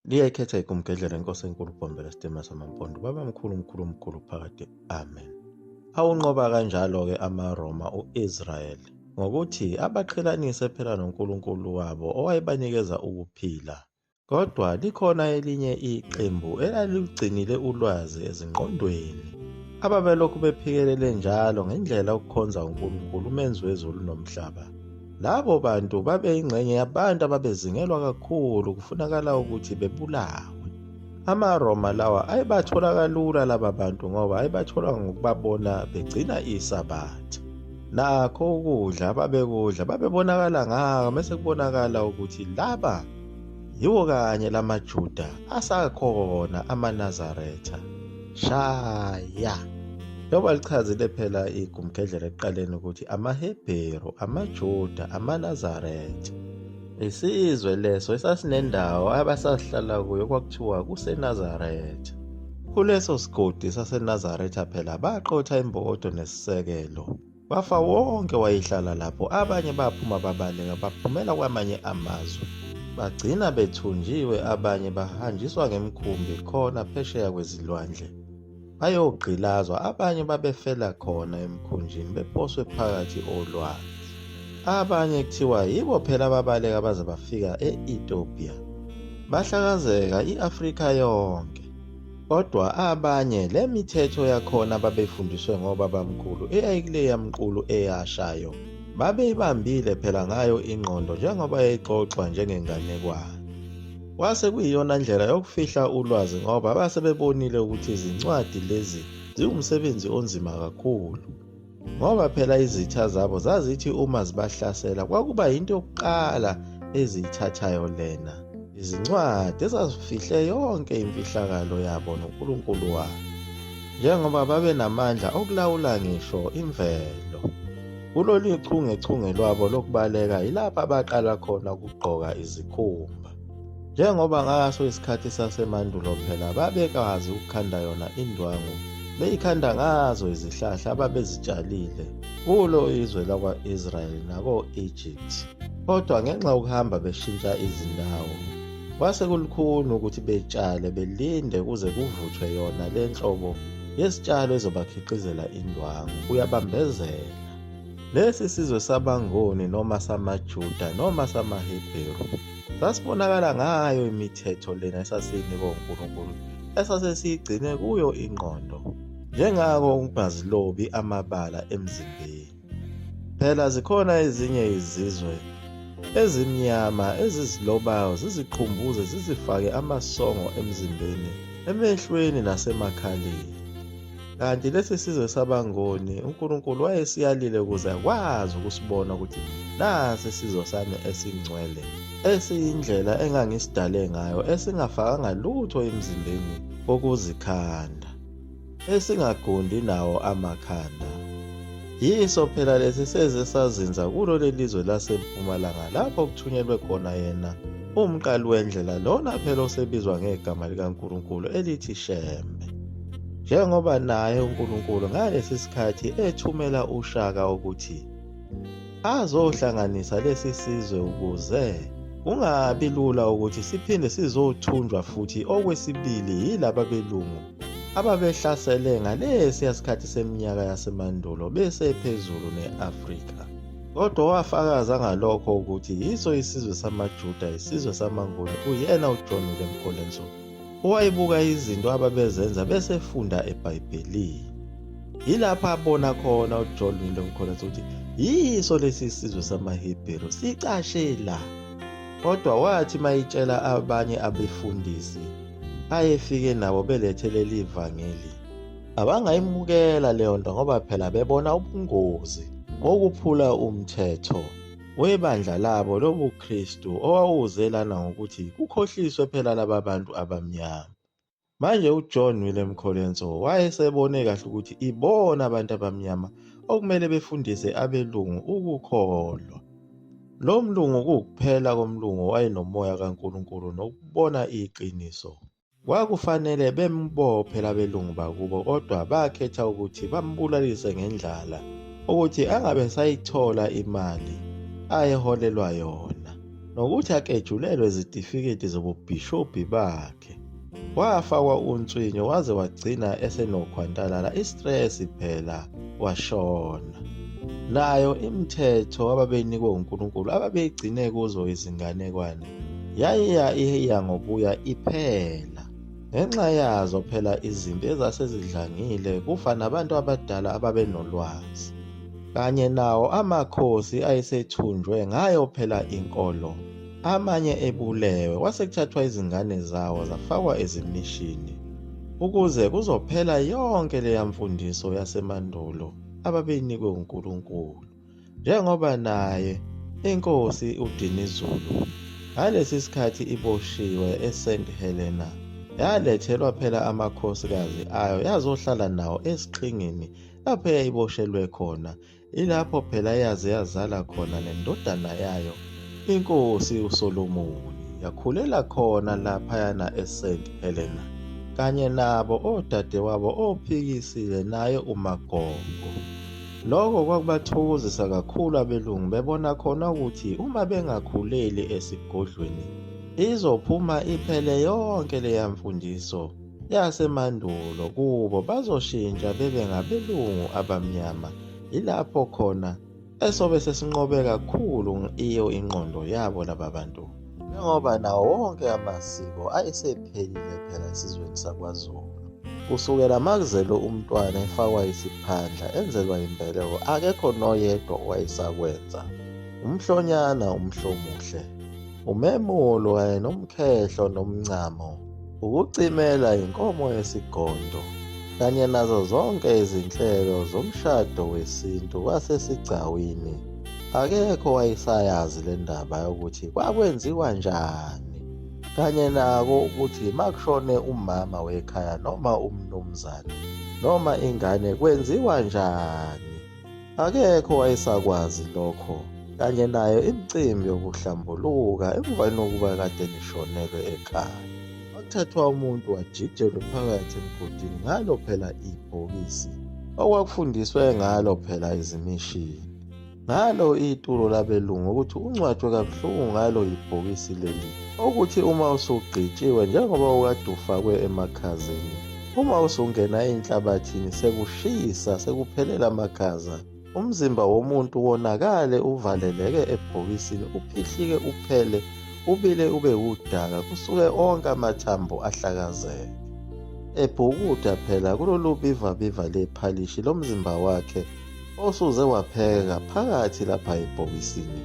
Liyayikhetha igumgedlela inkosi enkulu ubhombela sitima samampondo baba mkhulu phakade. Amen. Awunqoba kanjalo-ke amaRoma u-Israyeli ngokuthi abaqhelanise phela noNkulunkulu wabo owayebanikeza ukuphila. Kodwa likhona elinye iqembu elaligcinile ulwazi ezingqondweni, ababelokhu bephikelele njalo ngendlela yokukhonza uNkulunkulu umenzi wezulu nomhlaba. Labo bantu babeyingxenye yabantu ababezingelwa kakhulu, kufunakala ukuthi bebulawe. AmaRoma lawa ayebathola kalula laba bantu ngoba ayebathola ngokubabona begcina iSabatha. Nakho ukudla ababekudla babebonakala ngako, bese kubonakala ukuthi laba yiwo kanye lamaJuda asakhona, amaNazaretha. Shaya! Njengoba lichazile phela igumgedlela ekuqaleni ukuthi amaHebheru, amaJuda, amaNazaretha, isizwe leso esasinendawo abasasihlala kuyo kwakuthiwa kuseNazaretha. Kuleso sigodi saseNazaretha phela baqotha imbokodo nesisekelo, bafa wonke wayehlala lapho. Abanye baphuma babaleka baphumela kwamanye amazwe, bagcina bethunjiwe, abanye bahanjiswa ngemkhumbi khona phesheya kwezilwandle bayogqilazwa, abanye babefela khona emkhunjini bephoswe phakathi olwandle. Abanye kuthiwa yibo phela ababaleka baze bafika e-Ethiopia, bahlakazeka i-Afrika yonke. Kodwa abanye le mithetho yakhona babefundiswe ngobabamkhulu eyayikule yamqulu eyashayo babeyibambile phela ngayo ingqondo njengoba yayixoxwa njengenganekwane. Kwase kuyiyona ndlela yokufihla ulwazi ngoba basebebonile ukuthi izincwadi lezi ziwumsebenzi onzima kakhulu, ngoba phela izitha zabo zazithi uma zibahlasela kwakuba yinto yokuqala eziyithathayo lena izincwadi ezazifihle yonke imfihlakalo yabo noNkulunkulu wabo, njengoba babenamandla okulawula ngisho imvelo. Kulolu chungechunge lwabo lokubaleka yilapho abaqala khona ukugqoka izikhumba, njengoba ngaso isikhathi sasemandulo phela babekwazi ukukhanda yona indwangu, beyikhanda ngazo izihlahla ababezitshalile kulo izwe lakwa-Israyeli nako-Egypt. Kodwa ngenxa yokuhamba beshintsha izindawo, kwase kulukhuni ukuthi betshale belinde kuze kuvuthwe yona le nhlobo yesitshalo ezobakhiqizela indwangu. Kuyabambezela lesi sizwe sabangoni noma samaJuda noma samaHebheru sasibonakala ngayo imithetho lena esasiyinikwa uNkulunkulu, esasesiyigcine kuyo ingqondo, njengako ukungazilobi amabala emzimbeni. Phela zikhona ezinye izizwe ezimnyama ezizilobayo, ziziqhumbuze, zizifake amasongo emzimbeni, emehlweni nasemakhaleni. Kanti lesi sizwe sabangoni uNkulunkulu wayesiyalile ukuze akwazi ukusibona ukuthi nasi isizwe sami esingcwele, esiyindlela engangisidale ngayo, esingafakanga lutho emzimbeni kokuzikhanda, esingagundi nawo amakhanda. Yiso phela lesi seze sazinza kulo lelizwe lasempumalanga, lapho kuthunyelwe khona yena umqali wendlela, lona phela osebizwa ngegama likaNkulunkulu elithi Shembe. Njengoba naye uNkulunkulu ngalesi sikhathi ethumela uShaka ukuthi azohlanganisa lesi sizwe ukuze kungabi lula ukuthi siphinde sizothunjwa futhi okwesibili yilaba belungu ababehlasele ngalesi sikhathi seminyaka yasemandulo besephezulu ne-Afrika. Kodwa wafakaza ngalokho ukuthi yiso isizwe samaJuda, isizwe samanguni, uyena uJohn Willem Colenso owayebuka izinto ababezenza besefunda eBhayibhelini. Yilapho abona khona uJohn Willem Colenso ukuthi yiso lesi sizwe samaHebheru sicashe la. Kodwa wathi mayitshela abanye abefundisi ayefike nabo belethelele ivangeli, abangayimukela leyo nto ngoba phela bebona ubungozi ngokuphula umthetho webandla labo lobuKristu owawuzelana ngokuthi kukhohliswe phela laba bantu abamnyama. Manje uJohn Willem Colenso wayesebone kahle ukuthi ibona abantu abamnyama okumele befundise abelungu ukukholwa. Lo mlungu kukuphela komlungu wayenomoya kaNkulunkulu nokubona iqiniso. Kwakufanele bembophe labelungu bakubo, kodwa bakhetha ukuthi bambulalise ngendlala ukuthi angabe sayithola imali ayeholelwa yona. nokuthi akejulelwe izitifiketi zobubhishobhi bakhe. Wafakwa unswinyo waze wagcina esenokhwantalala istress phela washona. Nayo imithetho ababeyinikwe uNkulunkulu ababeyigcine kuzo izinganekwane yayiya ngokuya iphela. Ngenxa yazo phela izimpi ezasezidlangile kufa nabantu abadala ababenolwazi, kanye nawo amakhosi ayesethunjwe ngayo phela inkolo. Amanye ebulewe kwasekuthathwa izingane zawo zafakwa ezimishini ukuze kuzophela yonke leya mfundiso yasemandulo ababeyinikwe uNkulunkulu. Njengoba naye inkosi uDinizulu ngalesi sikhathi iboshiwe eSt Helena yalethelwa phela amakhosikazi ayo yazohlala nawo esiqhingini lapho yayiboshelwe khona. Ilapho phela yaze yazala khona nendodana yayo inkosi uSolomoni, yakhulela khona laphayana eSt Helena, kanye nabo odadewabo ophikisile naye uMagogo. Lokho kwakubathokozisa kakhulu abelungu bebona khona ukuthi uma bengakhuleli esigodlweni izophuma iphele yonke leya mfundiso yasemandulo kubo, bazoshintsha bebe ngabelungu abamnyama. Ilapho khona esobe sesinqobe kakhulu iyo ingqondo yabo laba bantu, njengoba nawo wonke amasiko ayesephelile phela esizweni sakwaZulu. Kusukela makuzelwe umntwana efakwa isiphandla enzelwa imbeleko, akekho noyedwa owayesakwenza. Umhlonyana umhlomuhle, umemulo kanye nomkhehlo nomncamo, ukucimela inkomo yesigondo, kanye nazo zonke izinhlelo zomshado wesintu wasesigcawini. Akekho wayesayazi le ndaba yokuthi kwakwenziwa njani, kanye nako ukuthi makushone umama wekhaya noma umnumzane noma ingane kwenziwa njani. Akekho wayesakwazi lokho, kanye nayo imicimbi yokuhlambuluka emveni kokuba kade nishonelwe ekhaya. Kwakuthathwa umuntu wajijelwe phakathi emgodini ngalo phela ibhokisi okwakufundiswe ngalo phela izimishini, ngalo itulo labelungu ukuthi uncwatshwe kabuhlungu ngalo ibhokisi leli, ukuthi uma usugqitshiwe njengoba ukade ufakwe emakhazeni, uma usungena enhlabathini sekushisa sekuphelela amakhaza, umzimba womuntu wonakale uvaleleke ebhokisini, uphihlike uphele, ubile ube udaka, kusuke onke amathambo ahlakazeke. Ebhukuda phela kulolu biva lephalishi lomzimba wakhe osuze wapheka phakathi lapha ebhokisini,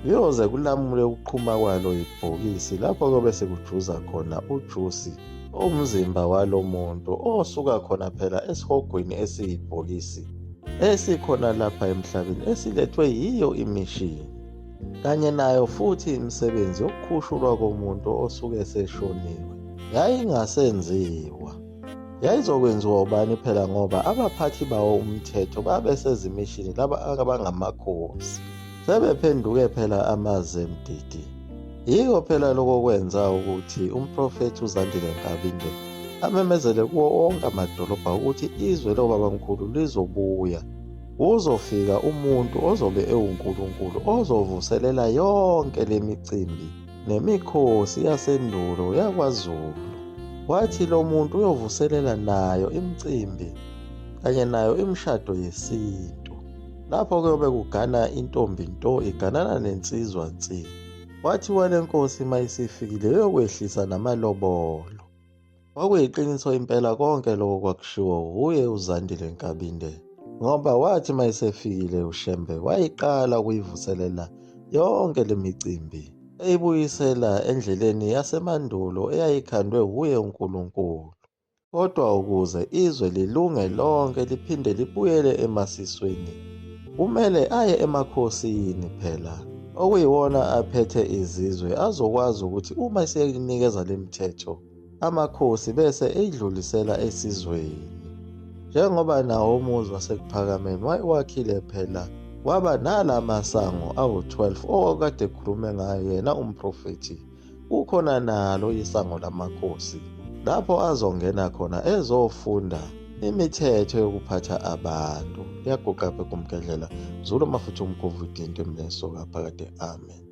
kuyoze kulamule ukuqhuma kwalo ibhokisi, lapho kobe sekujuza khona ujusi omzimba walo muntu osuka khona phela esihogweni esiyibhokisi esikhona lapha emhlabeni esilethwe yiyo imishini, kanye nayo futhi imisebenzi yokukhushulwa komuntu osuke eseshoniwe yayingasenziwa. Yayizokwenziwa ubani phela? Ngoba abaphathi bawo umthetho babesezimishini laba abangamakhosi sebephenduke phela amazemdidi. Yiko phela lokho kwenza ukuthi umprofethi uZandile Nkabinde amemezele kuwo wonke amadolobha ukuthi izwe lobabamkhulu lizobuya, uzofika umuntu ozobe ewuNkulunkulu ozovuselela yonke le micimbi nemikhosi yasendulo yakwaZulu. Wathi lo muntu uyovuselela nayo imicimbi kanye nayo imishado yesintu, lapho kuyobe kugana intombi nto iganana nensizwa nsizwa. Wathi wale nkosi mayisifikile yokwehlisa namalobolo. Kwakuyiqiniso impela konke lokho kwakushiwo uye uZandile Nkabinde, ngoba wathi mayisefikile uShembe wayiqala ukuyivuselela yonke le micimbi, eyibuyisela endleleni yasemandulo eyayikhandwe uye uNkulunkulu. Kodwa ukuze izwe lilunge lonke liphinde libuyele emasisweni, kumele aye emakhosini phela, okuyiwona aphethe izizwe, azokwazi ukuthi uma seyinikeza le mithetho amakhosi bese eyidlulisela esizweni. Njengoba nawo umuzi waseKuphakameni wayewakhile phela, waba nala masango awu-12 okade ekhulume ngayo yena umprofethi. Kukhona nalo isango lamakhosi lapho azongena khona ezofunda imithetho yokuphatha abantu. Liyaguqa phe kumgedlela Zulu mafuthu umgovudinto emleso kaphakade. Amen.